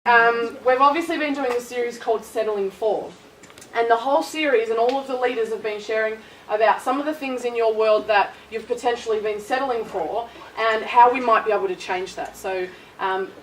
We've obviously been doing a series called Settling For. And the whole series and all of the leaders have been sharing about some of the things in your world that you've potentially been settling for and how we might be able to change that. So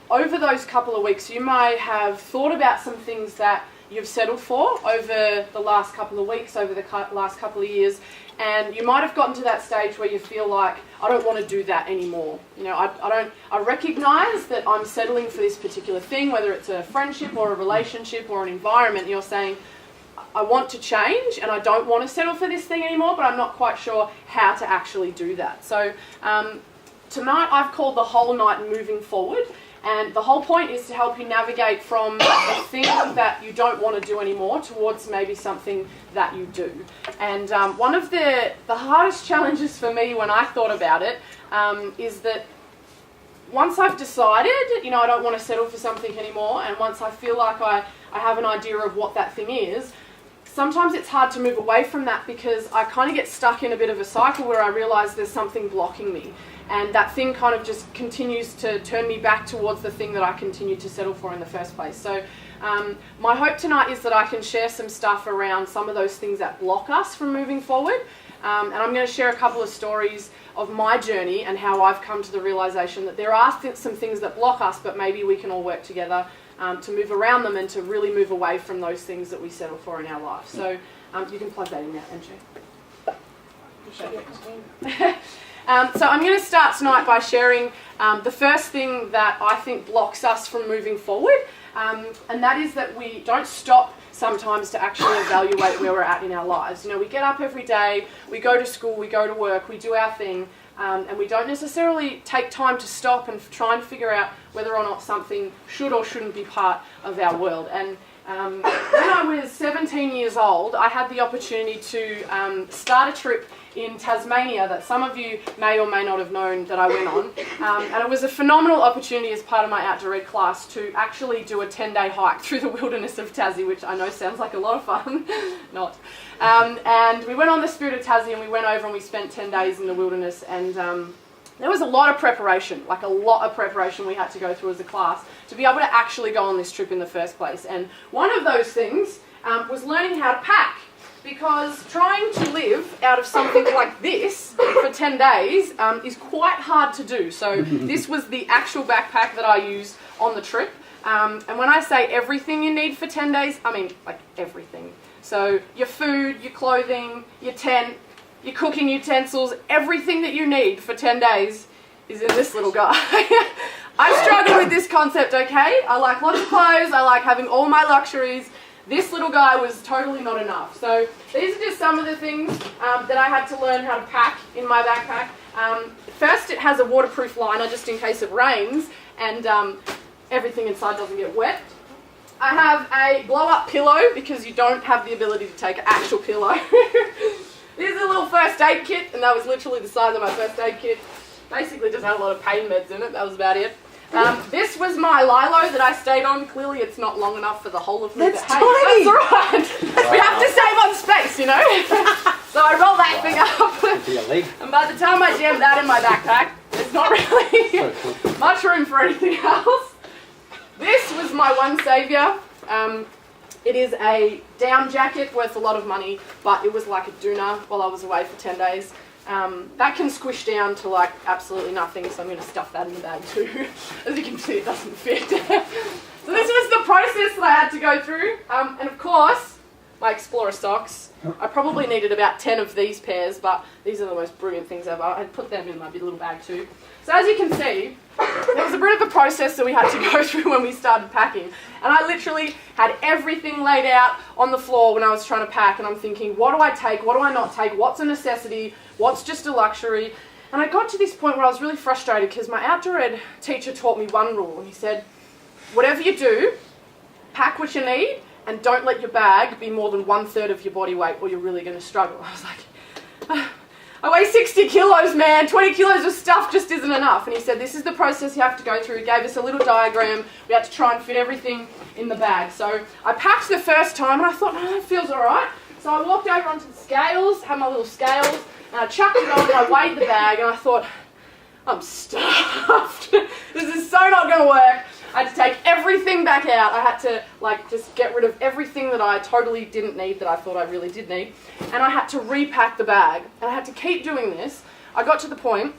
over those couple of weeks, you may have thought about some things that you've settled for over the last couple of weeks, over the last couple of years, and you might have gotten to that stage where you feel like, I don't want to do that anymore. You know, I recognise that I'm settling for this particular thing, whether it's a friendship or a relationship or an environment, and you're saying, I want to change and I don't want to settle for this thing anymore, but I'm not quite sure how to actually do that. So tonight I've called the whole night Moving Forward, and the whole point is to help you navigate from a thing that you don't want to do anymore towards maybe something that you do. And one of the hardest challenges for me when I thought about it is that once I've decided, you know, I don't want to settle for something anymore, and once I feel like I have an idea of what that thing is, sometimes it's hard to move away from that because I kind of get stuck in a bit of a cycle where I realise there's something blocking me. And that thing kind of just continues to turn me back towards the thing that I continue to settle for in the first place. So my hope tonight is that I can share some stuff around some of those things that block us from moving forward. And I'm going to share a couple of stories of my journey and how I've come to the realisation that there are some things that block us, but maybe we can all work together to move around them and to really move away from those things that we settle for in our life. So you can plug that in now, MJ. So I'm going to start tonight by sharing the first thing that I think blocks us from moving forward, and that is that we don't stop sometimes to actually evaluate where we're at in our lives. You know, we get up every day, we go to school, we go to work, we do our thing, and we don't necessarily take time to stop and try and figure out whether or not something should or shouldn't be part of our world. And when I was 17 years old, I had the opportunity to start a trip in Tasmania that some of you may or may not have known that I went on. And it was a phenomenal opportunity as part of my Outdoor Ed class to actually do a 10-day hike through the wilderness of Tassie, which I know sounds like a lot of fun. Not. And we went on the Spirit of Tassie and we went over and we spent 10 days in the wilderness, and there was a lot of preparation, like a lot of preparation we had to go through as a class to be able to actually go on this trip in the first place. And one of those things was learning how to pack, because trying to live out of something like this for 10 days is quite hard to do. So this was the actual backpack that I used on the trip. And when I say everything you need for 10 days, I mean like everything. So your food, your clothing, your tent, your cooking utensils, everything that you need for 10 days is in this little guy. I struggle with this concept, okay? I like lots of clothes, I like having all my luxuries. This little guy was totally not enough. So these are just some of the things that I had to learn how to pack in my backpack. First, it has a waterproof liner just in case it rains and everything inside doesn't get wet. I have a blow-up pillow because you don't have the ability to take an actual pillow. This is a little first aid kit, and that was literally the size of my first aid kit. Basically just had a lot of pain meds in it, that was about it. This was my Lilo that I stayed on. Clearly it's not long enough for the whole of me. That's tiny! That's alright. Wow. We have to save on space, you know? So I roll that thing up. And by the time I jam that in my backpack, there's not really much room for anything else. This was my one saviour. It is a down jacket worth a lot of money, but it was like a doona while I was away for 10 days. That can squish down to like absolutely nothing, so I'm going to stuff that in the bag too. As you can see, it doesn't fit. So this was the process that I had to go through. And of course, my Explorer socks. I probably needed about 10 of these pairs, but these are the most brilliant things ever. I put them in my little bag too. So as you can see, there was a bit of a process that we had to go through when we started packing. And I literally had everything laid out on the floor when I was trying to pack, and I'm thinking, what do I take? What do I not take? What's a necessity? What's just a luxury? And I got to this point where I was really frustrated because my Outdoor Ed teacher taught me one rule, and he said, whatever you do, pack what you need and don't let your bag be more than 1/3 of your body weight or you're really going to struggle. I was like, I weigh 60 kilos, man. 20 kilos of stuff just isn't enough. And he said, this is the process you have to go through. He gave us a little diagram. We had to try and fit everything in the bag. So I packed the first time and I thought, oh, that feels all right. So I walked over onto the scales, had my little scales, and I chucked it on and I weighed the bag and I thought, I'm stuffed. This is so not going to work. I had to take everything back out. I had to just get rid of everything that I totally didn't need that I thought I really did need. And I had to repack the bag. And I had to keep doing this. I got to the point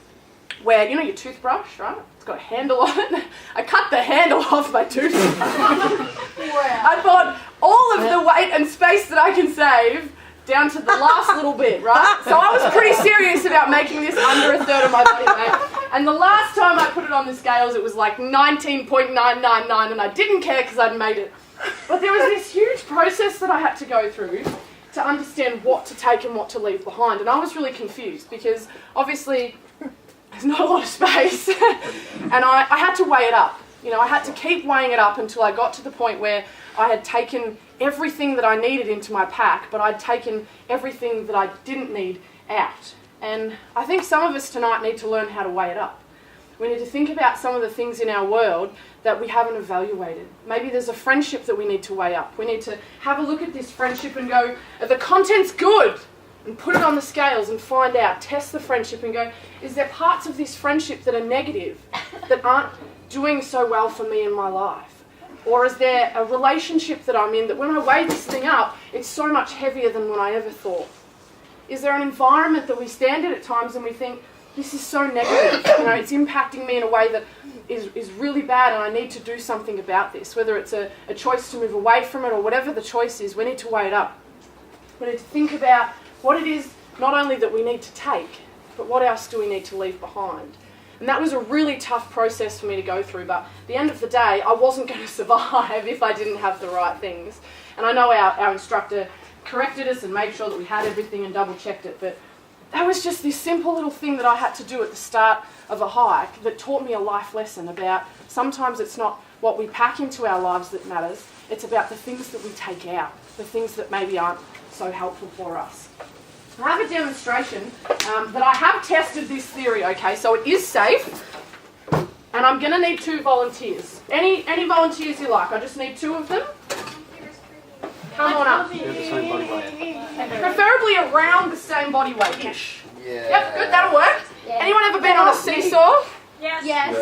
where, your toothbrush, right? It's got a handle on it. I cut the handle off my toothbrush. I thought all of the weight and space that I can save down to the last little bit, right? So I was pretty serious about making this under a third of my body weight. And the last time I put it on the scales, it was like 19.999, and I didn't care because I'd made it. But there was this huge process that I had to go through to understand what to take and what to leave behind. And I was really confused because obviously there's not a lot of space. And I had to weigh it up. I had to keep weighing it up until I got to the point where I had taken everything that I needed into my pack, but I'd taken everything that I didn't need out. And I think some of us tonight need to learn how to weigh it up. We need to think about some of the things in our world that we haven't evaluated. Maybe there's a friendship that we need to weigh up. We need to have a look at this friendship and go, are the contents good? And put it on the scales and find out, test the friendship and go, is there parts of this friendship that are negative, that aren't doing so well for me in my life? Or is there a relationship that I'm in that when I weigh this thing up, it's so much heavier than what I ever thought? Is there an environment that we stand in at times and we think, this is so negative, it's impacting me in a way that is really bad and I need to do something about this. Whether it's a choice to move away from it or whatever the choice is, we need to weigh it up. We need to think about what it is not only that we need to take, but what else do we need to leave behind? And that was a really tough process for me to go through, but at the end of the day, I wasn't going to survive if I didn't have the right things. And I know our instructor corrected us and made sure that we had everything and double-checked it, but that was just this simple little thing that I had to do at the start of a hike that taught me a life lesson about sometimes it's not what we pack into our lives that matters, it's about the things that we take out, the things that maybe aren't so helpful for us. I have a demonstration that I have tested this theory, okay, so it is safe, and I'm going to need 2 volunteers. Any volunteers you like, I just need 2 of them. Come on up. They're the same body weight. Preferably around the same body weight-ish. Yeah. Yep, good, that'll work. Yeah. Anyone ever been on a seesaw? Yes.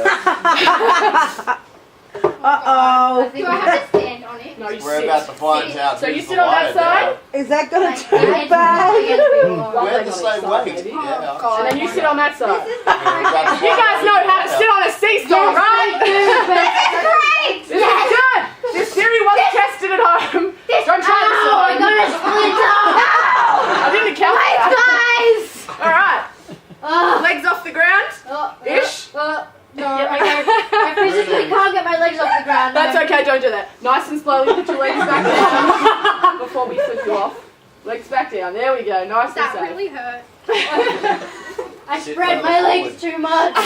Uh-oh. Do I have to stand on it? No, you We're sit. about to find out. So you who's sit the on that lighter side? now. Is that going Like, to too I bad? We're the same weight. maybe. Yeah. God. And then you sit on that side. We're You guys know how to sit on a seesaw, right? Great! This is good. This theory was tested at home. Don't try this at Oh, home. I'm gonna split up! I didn't count that. Guys! All right. Legs off the ground. Ish. No, I physically can't get my legs off the ground. That's okay, don't do that. Nice and slowly put your legs back down before we flip you off. Legs back down. There we go. Nice and That safe. really hurt. I spread my legs too much.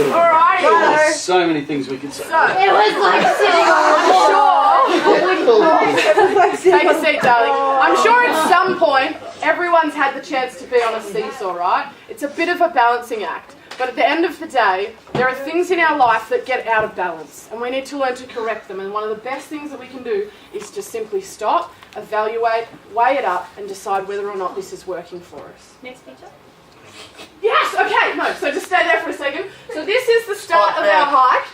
Alrighty. There's so many things we could say. So, It was like sitting on the floor. I'm sure. Take a seat, darling. I'm sure at some point everyone's had the chance to be on a seesaw, right? It's a bit of a balancing act. But at the end of the day, there are things in our life that get out of balance, and we need to learn to correct them. And one of the best things that we can do is just simply stop, evaluate, weigh it up, and decide whether or not this is working for us. Next picture. Yes, okay, no, so just stay there for a second. So this is the start of our hike.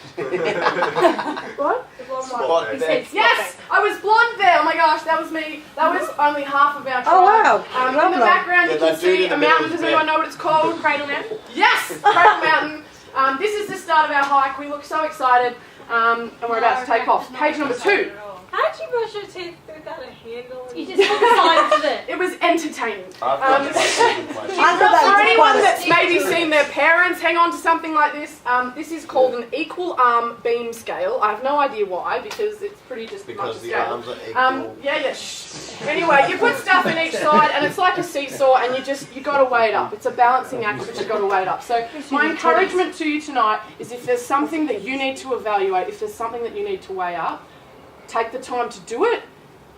What? Spot there. Yes, I was blonde there. Oh my gosh, that was me. That was only half of our tribe. Oh, wow. In the Lovely. background, Yeah, you can that dude see in the a middle mountain. is Does there. anyone know what it's called? Cradle Mountain. Yes, Cradle Mountain. This is the start of our hike. We look so excited, and we're about to take off. Page number 2. How'd you brush your teeth without a handle? You just hold the sides of it. It was entertaining. I've got the second place. I thought that For was anyone quite that's maybe seen their parents hang on to something like this, this is called an equal arm beam scale. I have no idea why, because it's pretty just much a Because the scale. arms are equal. Yeah. Shh. Anyway, you put stuff in each side, and it's like a seesaw, and you got to weigh it up. It's a balancing act, but you got to weigh it up. So my encouragement to you tonight is, if there's something that you need to evaluate, if there's something that you need to weigh up, take the time to do it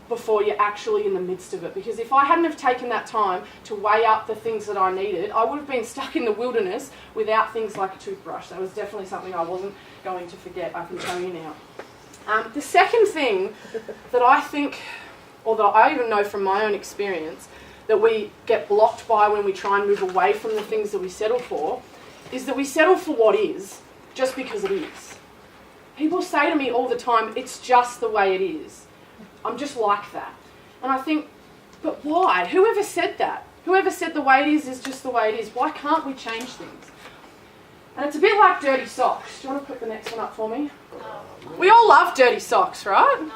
before you're actually in the midst of it. Because if I hadn't have taken that time to weigh up the things that I needed, I would have been stuck in the wilderness without things like a toothbrush. That was definitely something I wasn't going to forget, I can tell you now. The second thing that I think, or that I even know from my own experience, that we get blocked by when we try and move away from the things that we settle for, is that we settle for what is, just because it is. People say to me all the time, it's just the way it is. I'm just like that. And I think, but why? Whoever said that? Whoever said the way it is just the way it is? Why can't we change things? And it's a bit like dirty socks. Do you want to put the next one up for me? We all love dirty socks, right?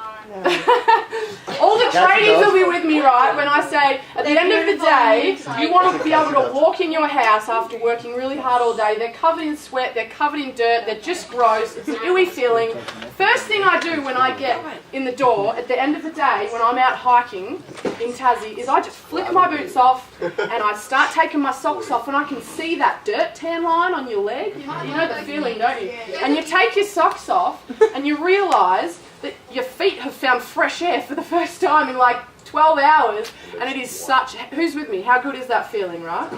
All the tradies will be with me, right, when I say at the end of the day, you want to be able to walk in your house after working really hard all day. They're covered in sweat, they're covered in dirt, they're just gross, it's an ooey feeling. First thing I do when I get in the door at the end of the day, when I'm out hiking in Tassie, is I just flick my boots off and I start taking my socks off, and I can see that dirt tan line on your leg. You know the feeling, don't you? And you take your socks off and you realise that your feet have found fresh air for the first time in like 12 hours, and it is such, who's with me? How good is that feeling, right?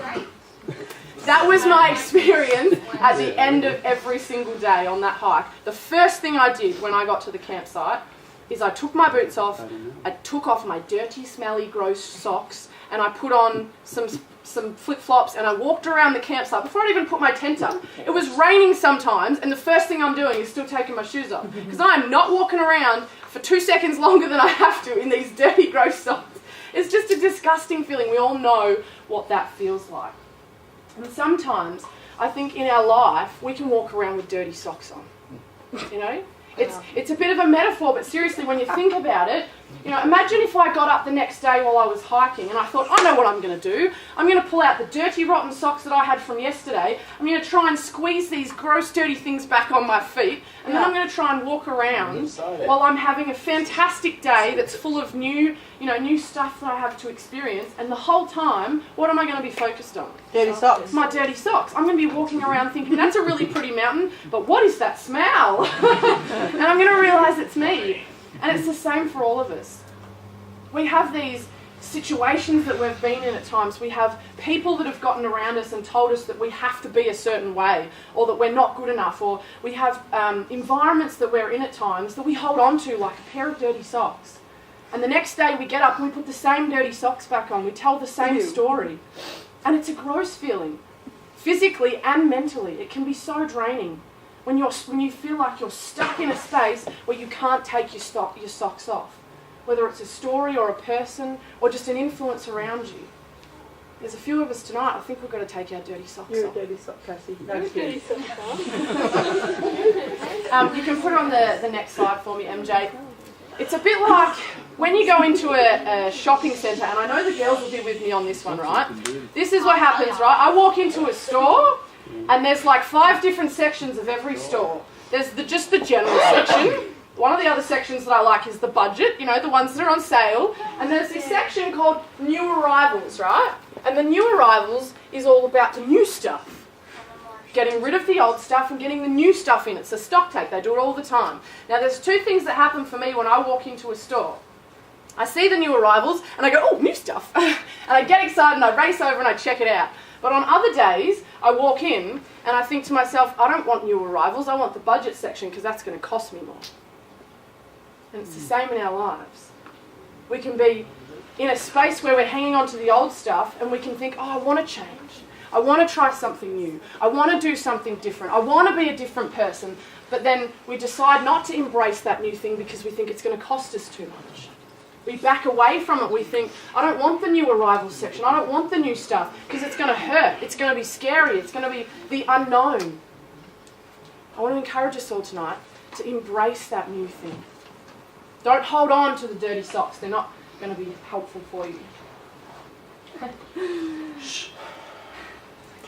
That was my experience at the end of every single day on that hike. The first thing I did when I got to the campsite is I took my boots off, I took off my dirty, smelly, gross socks, and I put on some flip-flops, and I walked around the campsite before I'd even put my tent up. It was raining sometimes, and the first thing I'm doing is still taking my shoes off, because I'm not walking around for 2 seconds longer than I have to in these dirty, gross socks. It's just a disgusting feeling. We all know what that feels like. And sometimes, I think in our life, we can walk around with dirty socks on, you know? It's a bit of a metaphor, but seriously, when you think about it, you know, imagine if I got up the next day while I was hiking and I thought, I know what I'm going to do. I'm going to pull out the dirty, rotten socks that I had from yesterday. I'm going to try and squeeze these gross, dirty things back on my feet, and then I'm going to try and walk around while I'm having a fantastic day that's full of new stuff that I have to experience. And the whole time, what am I going to be focused on? Dirty socks. My dirty socks. I'm going to be walking around thinking, that's a really pretty mountain, but what is that smell? And I'm going to realise it's me. And it's the same for all of us. We have these situations that we've been in at times. We have people that have gotten around us and told us that we have to be a certain way, or that we're not good enough, or we have environments that we're in at times that we hold on to like a pair of dirty socks. And the next day we get up and we put the same dirty socks back on. We tell the same story. And it's a gross feeling, physically and mentally. It can be so draining. When you feel like you're stuck in a space where you can't take your socks off, whether it's a story or a person or just an influence around you. There's a few of us tonight, I think we've got to take our dirty socks off. You're a dirty sock, Cassie. That's good. You can put it on the next slide for me, MJ. It's a bit like when you go into a shopping centre, and I know the girls will be with me on this one, right? This is what happens, right? I walk into a store, and there's like 5 different sections of every store. There's just the general section. One of the other sections that I like is the budget, you know, the ones that are on sale. And there's this section called new arrivals, right? And the new arrivals is all about the new stuff. Getting rid of the old stuff and getting the new stuff in. It's a stock take. They do it all the time. Now, there's 2 things that happen for me when I walk into a store. I see the new arrivals and I go, oh, new stuff. And I get excited and I race over and I check it out. But on other days, I walk in and I think to myself, I don't want new arrivals, I want the budget section because that's going to cost me more. And it's the same in our lives. We can be in a space where we're hanging on to the old stuff and we can think, oh, I want to change. I want to try something new. I want to do something different. I want to be a different person. But then we decide not to embrace that new thing because we think it's going to cost us too much. We back away from it. We think, I don't want the new arrival section. I don't want the new stuff because it's going to hurt. It's going to be scary. It's going to be the unknown. I want to encourage us all tonight to embrace that new thing. Don't hold on to the dirty socks. They're not going to be helpful for you.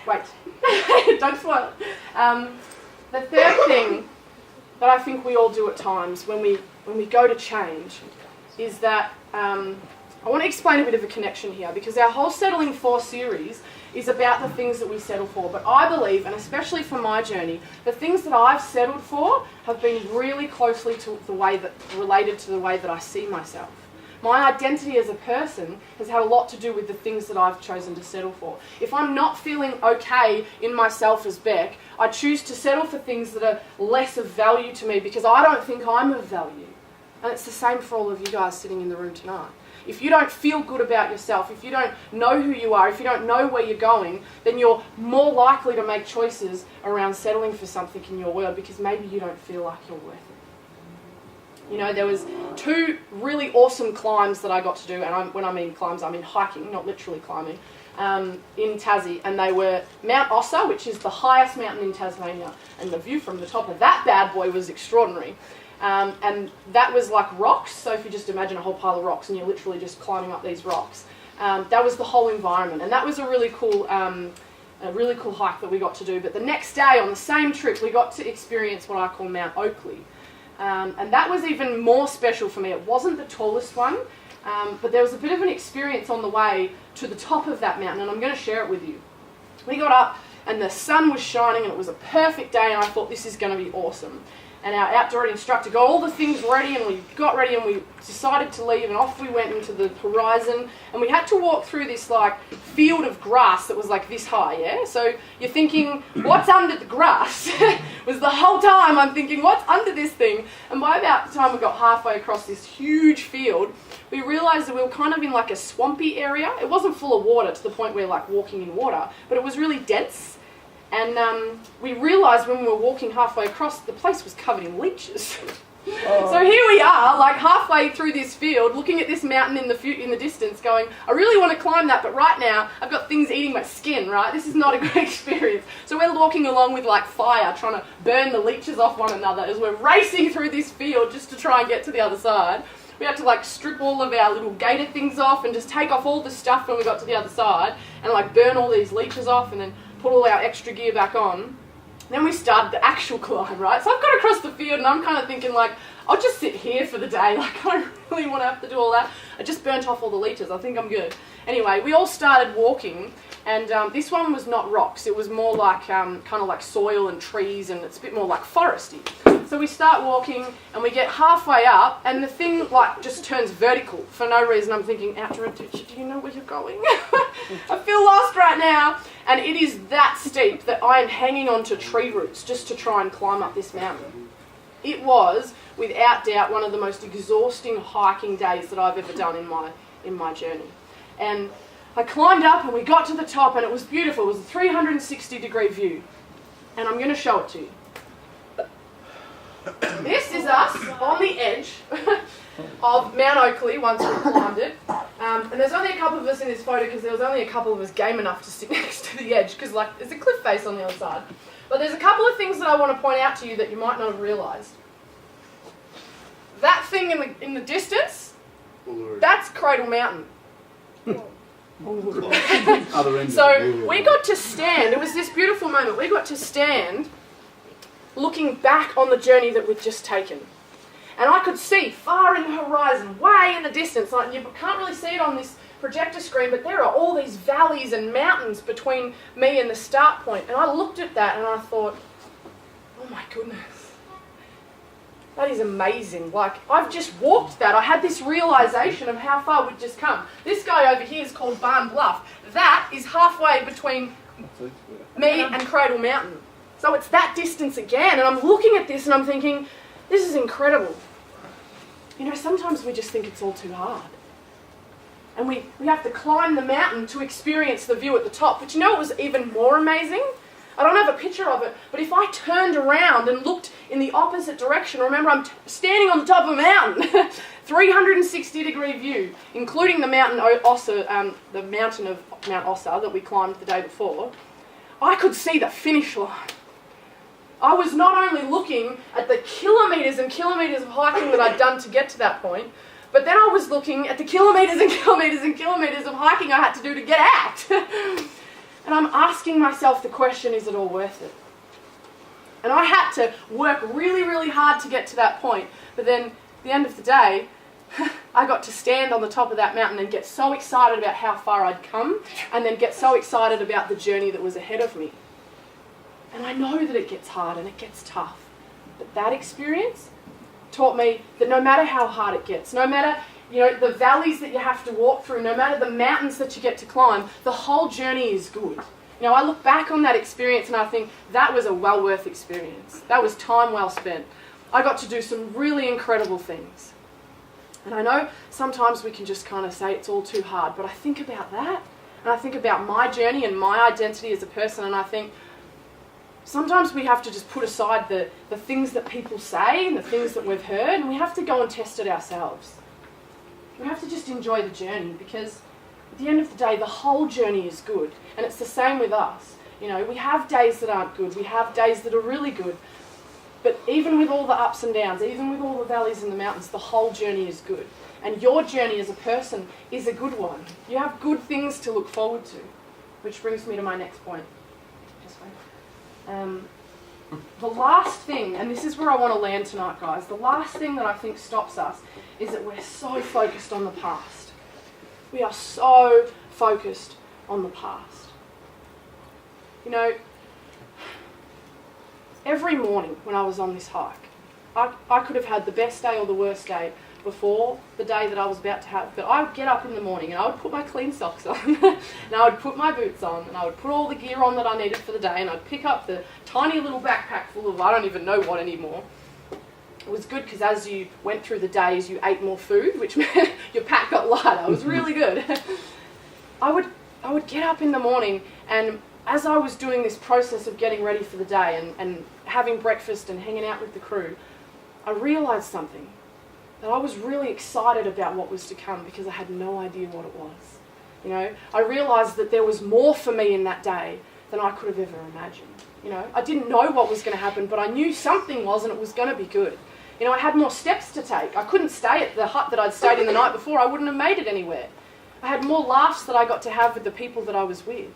Wait. Don't spoil it. The third thing that I think we all do at times when we go to change is that I want to explain a bit of a connection here, because our whole Settling For series is about the things that we settle for. But I believe, and especially for my journey, the things that I've settled for have been really closely related to the way that I see myself. My identity as a person has had a lot to do with the things that I've chosen to settle for. If I'm not feeling okay in myself as Beck, I choose to settle for things that are less of value to me because I don't think I'm of value. And it's the same for all of you guys sitting in the room tonight. If you don't feel good about yourself, if you don't know who you are, if you don't know where you're going, then you're more likely to make choices around settling for something in your world because maybe you don't feel like you're worth it. You know, there was 2 really awesome climbs that I got to do, and when I mean climbs, I mean hiking, not literally climbing, in Tassie, and they were Mount Ossa, which is the highest mountain in Tasmania, and the view from the top of that bad boy was extraordinary. And that was like rocks, so if you just imagine a whole pile of rocks and you're literally just climbing up these rocks, that was the whole environment, and that was a really cool hike that we got to do. But the next day on the same trip, we got to experience what I call Mount Oakley, and that was even more special for me. It wasn't the tallest one, but there was a bit of an experience on the way to the top of that mountain, and I'm going to share it with you. We got up, and the sun was shining, and it was a perfect day, and I thought this is going to be awesome. And our outdoor instructor got all the things ready, and we got ready and we decided to leave, and off we went into the horizon, and we had to walk through this like field of grass that was like this high, yeah? So you're thinking, what's under the grass? Was the whole time I'm thinking, what's under this thing? And by about the time we got halfway across this huge field, we realised that we were kind of in like a swampy area. It wasn't full of water to the point where like walking in water, but it was really dense. And we realised when we were walking halfway across, the place was covered in leeches. So here we are, like halfway through this field, looking at this mountain in the distance, going, I really want to climb that, but right now I've got things eating my skin, right? This is not a great experience. So we're walking along with like fire, trying to burn the leeches off one another as we're racing through this field just to try and get to the other side. We had to like strip all of our little gator things off and just take off all the stuff when we got to the other side and like burn all these leeches off and then put all our extra gear back on. Then we started the actual climb, right? So I've got across the field and I'm kind of thinking like, I'll just sit here for the day. Like I don't really want to have to do all that. I just burnt off all the leeches. I think I'm good. Anyway, we all started walking, and this one was not rocks. It was more like kind of like soil and trees, and it's a bit more like foresty. So we start walking and we get halfway up and the thing like just turns vertical for no reason. I'm thinking, Outdoor, do you know where you're going? I feel lost right now. And it is that steep that I am hanging onto tree roots just to try and climb up this mountain. It was, without doubt, one of the most exhausting hiking days that I've ever done in my journey. And I climbed up and we got to the top and it was beautiful. It was a 360-degree view. And I'm going to show it to you. This is us on the edge of Mount Oakley once we climbed it. And there's only a couple of us in this photo because there was only a couple of us game enough to sit next to the edge because like there's a cliff face on the other side. But there's a couple of things that I want to point out to you that you might not have realised. That thing in the distance, that's Cradle Mountain. Other end So we got to stand, it was this beautiful moment, we got to stand looking back on the journey that we'd just taken. And I could see far in the horizon, way in the distance, like you can't really see it on this projector screen, but there are all these valleys and mountains between me and the start point. And I looked at that and I thought, oh my goodness, that is amazing. Like, I've just walked that. I had this realisation of how far we'd just come. This guy over here is called Barn Bluff. That is halfway between me and Cradle Mountain. So it's that distance again, and I'm looking at this and I'm thinking, this is incredible. You know, sometimes we just think it's all too hard. And we have to climb the mountain to experience the view at the top. But you know what was even more amazing? I don't have a picture of it, but if I turned around and looked in the opposite direction, remember I'm standing on the top of a mountain, 360-degree view, including the mountain Ossa, the mountain of Mount Ossa that we climbed the day before, I could see the finish line. I was not only looking at the kilometres and kilometres of hiking that I'd done to get to that point, but then I was looking at the kilometres and kilometres and kilometres of hiking I had to do to get out. And I'm asking myself the question, is it all worth it? And I had to work really, really hard to get to that point. But then, at the end of the day, I got to stand on the top of that mountain and get so excited about how far I'd come, and then get so excited about the journey that was ahead of me. And I know that it gets hard and it gets tough. But that experience taught me that no matter how hard it gets, no matter the valleys that you have to walk through, no matter the mountains that you get to climb, the whole journey is good. I look back on that experience and I think that was a well worth experience. That was time well spent. I got to do some really incredible things. And I know sometimes we can just kind of say it's all too hard, but I think about that, and I think about my journey and my identity as a person, and I think sometimes we have to just put aside the things that people say and the things that we've heard, and we have to go and test it ourselves. We have to just enjoy the journey, because at the end of the day, the whole journey is good, and it's the same with us. You know, we have days that aren't good, we have days that are really good, but even with all the ups and downs, even with all the valleys and the mountains, the whole journey is good. And your journey as a person is a good one. You have good things to look forward to, which brings me to my next point. The last thing, and this is where I want to land tonight, guys, the last thing that I think stops us is that we're so focused on the past. We are so focused on the past. You know, every morning when I was on this hike, I could have had the best day or the worst day before the day that I was about to have, but I would get up in the morning and I would put my clean socks on and I would put my boots on and I would put all the gear on that I needed for the day, and I'd pick up the tiny little backpack full of I don't even know what anymore. It was good because as you went through the days you ate more food, which meant your pack got lighter. It was really good. I would get up in the morning, and as I was doing this process of getting ready for the day and having breakfast and hanging out with the crew, I realised something. That I was really excited about what was to come because I had no idea what it was. You know, I realised that there was more for me in that day than I could have ever imagined. You know, I didn't know what was going to happen, but I knew something was, and it was going to be good. You know, I had more steps to take. I couldn't stay at the hut that I'd stayed in the night before. I wouldn't have made it anywhere. I had more laughs that I got to have with the people that I was with.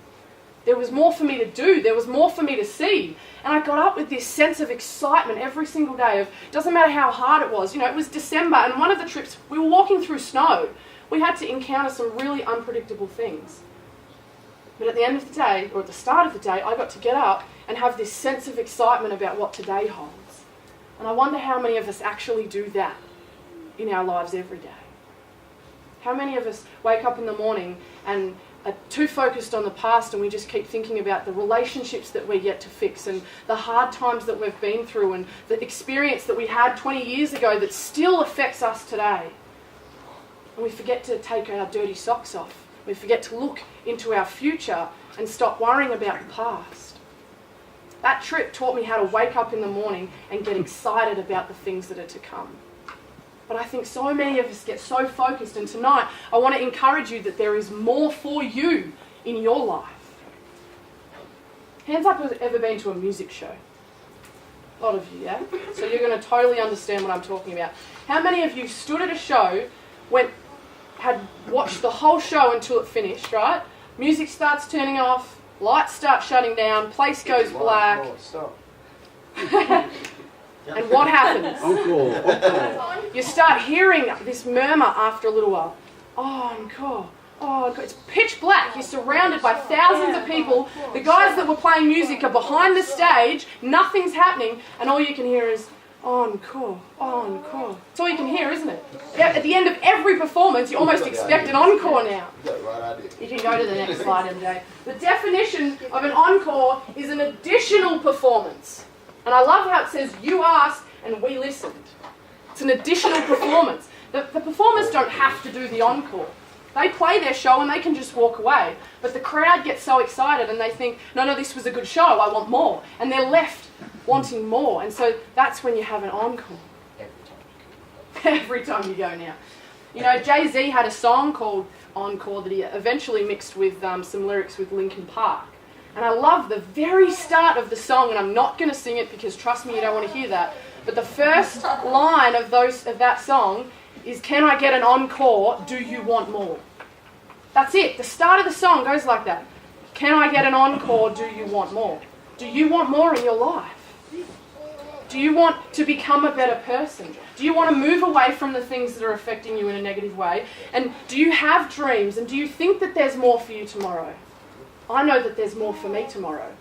There was more for me to do. There was more for me to see. And I got up with this sense of excitement every single day of, doesn't matter how hard it was. You know, it was December, and one of the trips, we were walking through snow. We had to encounter some really unpredictable things. But at the end of the day, or at the start of the day, I got to get up and have this sense of excitement about what today holds. And I wonder how many of us actually do that in our lives every day. How many of us wake up in the morning and are too focused on the past, and we just keep thinking about the relationships that we're yet to fix and the hard times that we've been through and the experience that we had 20 years ago that still affects us today. And we forget to take our dirty socks off. We forget to look into our future and stop worrying about the past. That trip taught me how to wake up in the morning and get excited about the things that are to come. But I think so many of us get so focused, and tonight I want to encourage you that there is more for you in your life. Hands up, has ever been to a music show? A lot of you, yeah? So you're going to totally understand what I'm talking about. How many of you stood at a show, had watched the whole show until it finished, right? Music starts turning off, lights start shutting down, place goes black. Oh, stop. And what happens? Encore. You start hearing this murmur after a little while. Oh, encore. Oh, encore. It's pitch black. You're surrounded by thousands of people. The guys that were playing music are behind the stage. Nothing's happening. And all you can hear is, encore, encore. That's all you can hear, isn't it? At the end of every performance, you almost expect an encore now. You can go to the next slide, MJ. The definition of an encore is an additional performance. And I love how it says, you asked and we listened. It's an additional performance. The performers don't have to do the encore. They play their show and they can just walk away. But the crowd gets so excited and they think, no, this was a good show, I want more. And they're left wanting more. And so that's when you have an encore. Every time you go now. You know, Jay-Z had a song called Encore that he eventually mixed with some lyrics with Linkin Park. And I love the very start of the song, and I'm not going to sing it because trust me, you don't want to hear that. But the first line of that song is, can I get an encore, do you want more? That's it. The start of the song goes like that. Can I get an encore, do you want more? Do you want more in your life? Do you want to become a better person? Do you want to move away from the things that are affecting you in a negative way? And do you have dreams? And do you think that there's more for you tomorrow? I know that there's more for me tomorrow.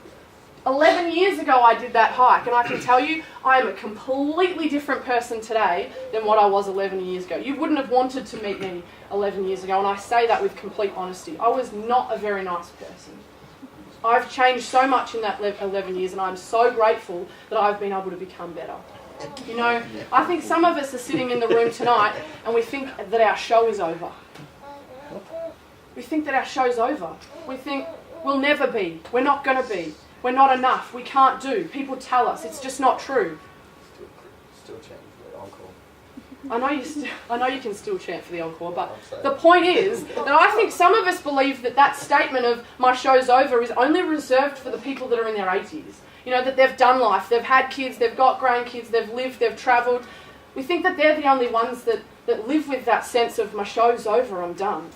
11 years ago I did that hike, and I can tell you I am a completely different person today than what I was 11 years ago. You wouldn't have wanted to meet me 11 years ago, and I say that with complete honesty. I was not a very nice person. I've changed so much in that 11 years, and I'm so grateful that I've been able to become better. You know, I think some of us are sitting in the room tonight and we think that our show is over. We think that our show's over. We think we'll never be. We're not going to be. We're not enough. We can't do. People tell us. It's just not true. Still chanting for the encore. I know you can still chant for the encore, but the point is that I think some of us believe that that statement of my show's over is only reserved for the people that are in their 80s. You know, that they've done life, they've had kids, they've got grandkids, they've lived, they've travelled. We think that they're the only ones that live with that sense of my show's over, I'm done.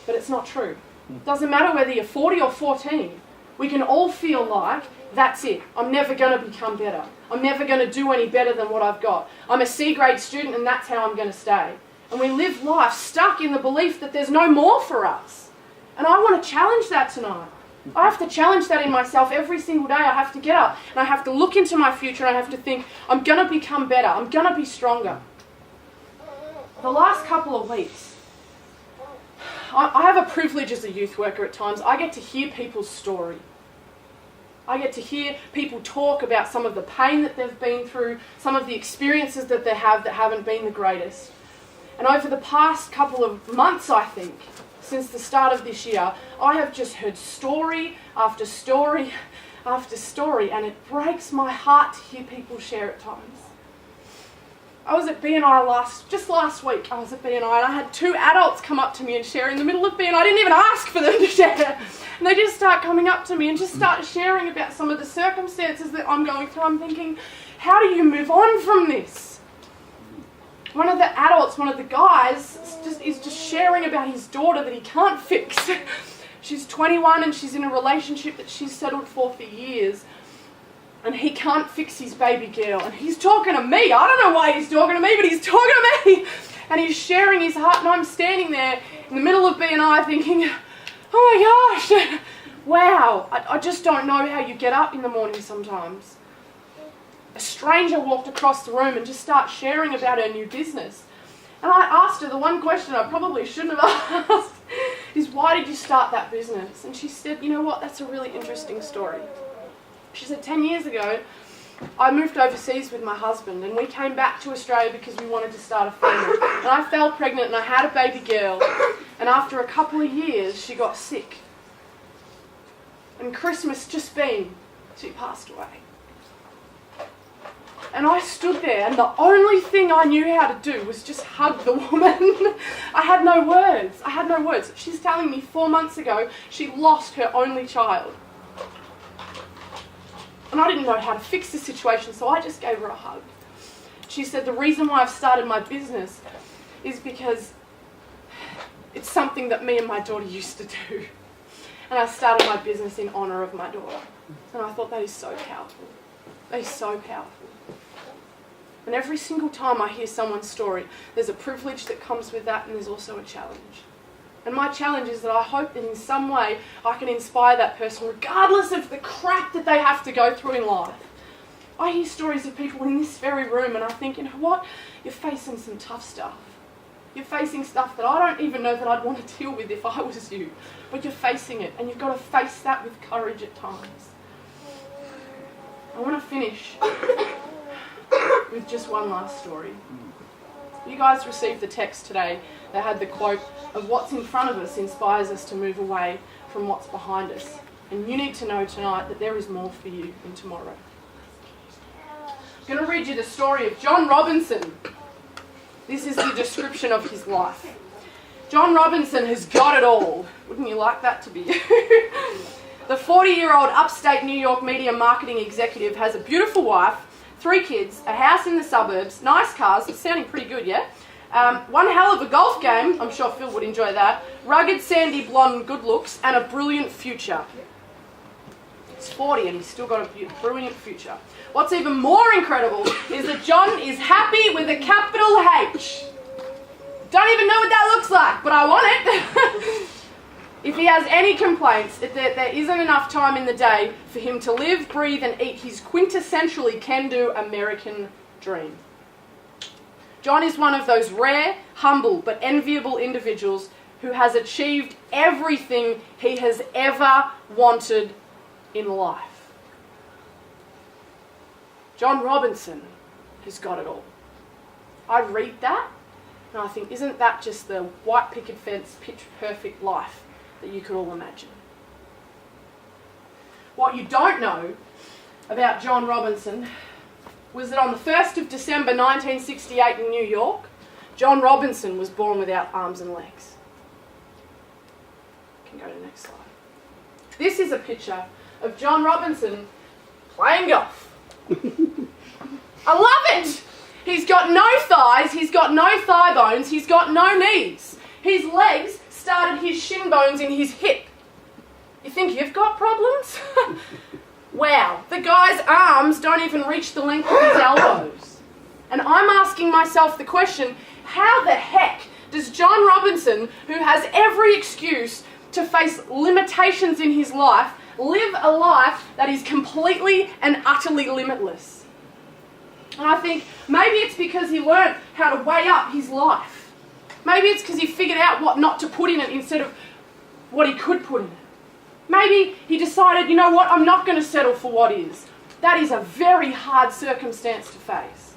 But it's not true. It doesn't matter whether you're 40 or 14. We can all feel like, that's it. I'm never going to become better. I'm never going to do any better than what I've got. I'm a C-grade student and that's how I'm going to stay. And we live life stuck in the belief that there's no more for us. And I want to challenge that tonight. I have to challenge that in myself every single day. I have to get up and I have to look into my future and I have to think, I'm going to become better. I'm going to be stronger. The last couple of weeks, I have a privilege as a youth worker at times. I get to hear people's story. I get to hear people talk about some of the pain that they've been through, some of the experiences that they have that haven't been the greatest. And over the past couple of months, I think, since the start of this year, I have just heard story after story after story, and it breaks my heart to hear people share at times. I was at BNI just last week. I was at BNI and I had two adults come up to me and share in the middle of BNI. I didn't even ask for them to share. And they just start coming up to me and just start sharing about some of the circumstances that I'm going through. I'm thinking, how do you move on from this? One of the adults, one of the guys, is just sharing about his daughter that he can't fix. She's 21 and she's in a relationship that she's settled for years. And he can't fix his baby girl. And he's talking to me. I don't know why he's talking to me, but he's talking to me. And he's sharing his heart. And I'm standing there in the middle of BNI thinking, oh my gosh, wow. I just don't know how you get up in the morning sometimes. A stranger walked across the room and just started sharing about her new business. And I asked her the one question I probably shouldn't have asked, is why did you start that business? And she said, you know what, that's a really interesting story. She said 10 years ago, I moved overseas with my husband and we came back to Australia because we wanted to start a family. And I fell pregnant and I had a baby girl. And after a couple of years, she got sick. And Christmas just been, she passed away. And I stood there and the only thing I knew how to do was just hug the woman. I had no words. She's telling me 4 months ago she lost her only child. And I didn't know how to fix the situation, so I just gave her a hug. She said, the reason why I've started my business is because it's something that me and my daughter used to do. And I started my business in honour of my daughter. And I thought that is so powerful. That is so powerful. And every single time I hear someone's story, there's a privilege that comes with that and there's also a challenge. And my challenge is that I hope that in some way I can inspire that person regardless of the crap that they have to go through in life. I hear stories of people in this very room and I think, you know what? You're facing some tough stuff. You're facing stuff that I don't even know that I'd want to deal with if I was you. But you're facing it and you've got to face that with courage at times. I want to finish with just one last story. You guys received the text today that had the quote of what's in front of us inspires us to move away from what's behind us. And you need to know tonight that there is more for you in tomorrow. I'm going to read you the story of John Robinson. This is the description of his life. John Robinson has got it all. Wouldn't you like that to be you? The 40-year-old upstate New York media marketing executive has a beautiful wife, 3 kids, a house in the suburbs, nice cars, it's sounding pretty good, yeah? One hell of a golf game, I'm sure Phil would enjoy that, rugged, sandy, blonde, good looks, and a brilliant future. He's 40 and he's still got a brilliant future. What's even more incredible is that John is happy with a capital H. Don't even know what that looks like, but I want it. If he has any complaints, there isn't enough time in the day for him to live, breathe and eat his quintessentially can-do American dream. John is one of those rare, humble but enviable individuals who has achieved everything he has ever wanted in life. John Robinson has got it all. I read that and I think, isn't that just the white picket fence, picture perfect life that you could all imagine? What you don't know about John Robinson was that on the 1st of December 1968 in New York, John Robinson was born without arms and legs. You can go to the next slide. This is a picture of John Robinson playing golf. I love it! He's got no thighs, he's got no thigh bones, he's got no knees. His legs started his shin bones in his hip. You think you've got problems? Wow, the guy's arms don't even reach the length of his elbows. And I'm asking myself the question, how the heck does John Robinson, who has every excuse to face limitations in his life, live a life that is completely and utterly limitless? And I think maybe it's because he learned how to weigh up his life. Maybe it's because he figured out what not to put in it instead of what he could put in it. Maybe he decided, you know what, I'm not going to settle for what is. That is a very hard circumstance to face.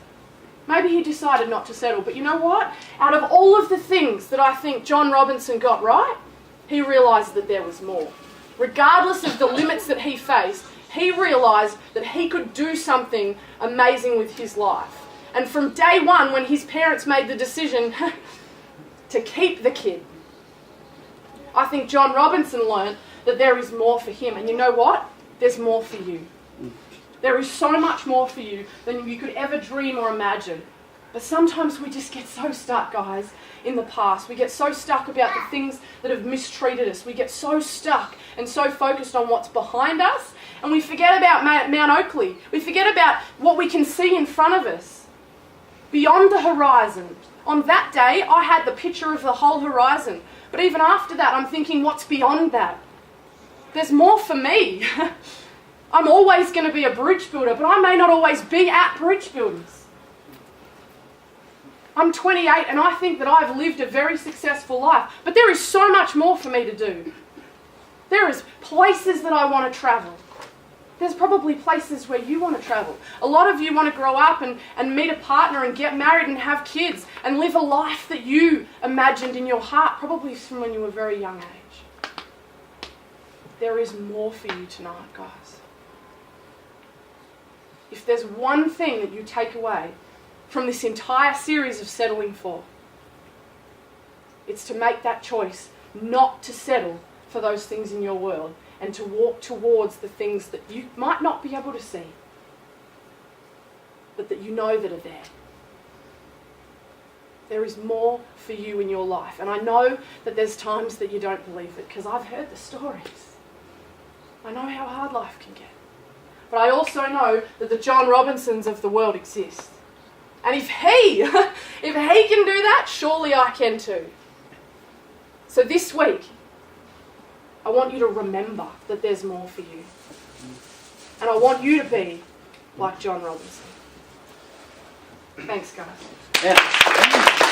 Maybe he decided not to settle, but you know what? Out of all of the things that I think John Robinson got right, he realised that there was more. Regardless of the limits that he faced, he realised that he could do something amazing with his life. And from day one, when his parents made the decision to keep the kid, I think John Robinson learned that there is more for him. And you know what? There's more for you. There is so much more for you than you could ever dream or imagine. But sometimes we just get so stuck, guys, in the past. We get so stuck about the things that have mistreated us. We get so stuck and so focused on what's behind us. And we forget about Mount Oakley. We forget about what we can see in front of us. Beyond the horizon. On that day, I had the picture of the whole horizon. But even after that, I'm thinking, what's beyond that? There's more for me. I'm always going to be a bridge builder, but I may not always be at bridge builders. I'm 28 and I think that I've lived a very successful life, but there is so much more for me to do. There is places that I want to travel. There's probably places where you want to travel. A lot of you want to grow up and meet a partner and get married and have kids and live a life that you imagined in your heart, probably from when you were a very young age. There is more for you tonight, guys. If there's one thing that you take away from this entire series of settling for, it's to make that choice not to settle for those things in your world and to walk towards the things that you might not be able to see, but that you know that are there. There is more for you in your life. And I know that there's times that you don't believe it, because I've heard the stories. I know how hard life can get. But I also know that the John Robinsons of the world exist. And if he can do that, surely I can too. So this week, I want you to remember that there's more for you. And I want you to be like John Robinson. Thanks, guys. Yeah.